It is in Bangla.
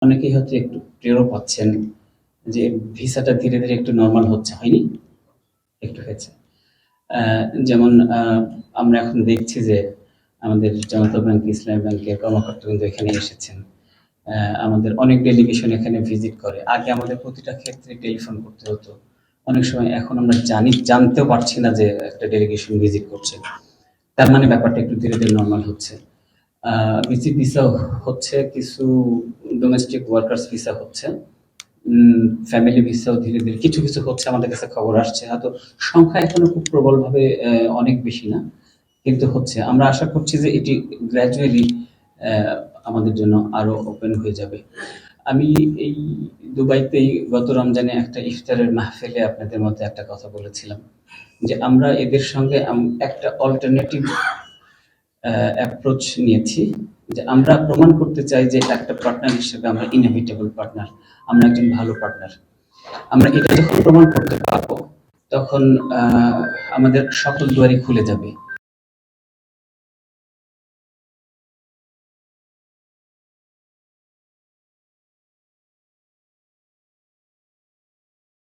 অনেকেই হয়তো একটু টেরও পাচ্ছেন যে ভিসাটা ধীরে, ধীরে একটু নরমাল হচ্ছে, হয়নি? একটু হয়েছে। আ যেমন আমরা এখন দেখছি যে আমাদের জনতা ব্যাংক, ইসলামী ব্যাংকের কর্মকর্তাবৃন্দ এখানে এসেছেন। আ আমাদের অনেক ডেলিগেশন এখানে ভিজিট করে। আগে আমাদের প্রতিটা ক্ষেত্রে টেলিফোন করতে হতো। অনেক সময় এখন আমরা জানতেও পারছি না যে একটা ডেলিগেশন ভিজিট করছে। তার মানে ব্যাপারটা একটু ধীরে, ধীরে নরমাল হচ্ছে। ভিজিট ভিসা হচ্ছে, কিছু ডোমেস্টিক ওয়ার্কার্স ভিসা হচ্ছে। ফ্যামিলি ভিসাও ধীরে, ধীরে কিছু, কিছু হচ্ছে, আমাদের কাছে খবর আসছে। হয়তো সংখ্যা এখনো খুব প্রবলভাবে অনেক বেশি না। কিন্তু হচ্ছে। আমরা আশা করছি যে এটি গ্র্যাজুয়ালি অ্যা আমাদের জন্য আরো ওপেন হয়ে যাবে। আমি এই দুবাইতেই গত রমজানে একটা ইফতারের মাহফিলে আপনাদের মধ্যে একটা কথা বলেছিলাম। যে আমরা এদের সঙ্গে একটা অল্টারনেটিভ অ্যাপ্রোচ নিয়েছি, যে আমরা প্রমাণ করতে চাই যে একটা পার্টনার হিসেবে আমরা ইনএভিটেবল পার্টনার, আমরা একজন ভালো পার্টনার। আমরা এটা যখন প্রমাণ করতে পারবো, তখন আমাদের সকল দুয়ারই খুলে যাবে।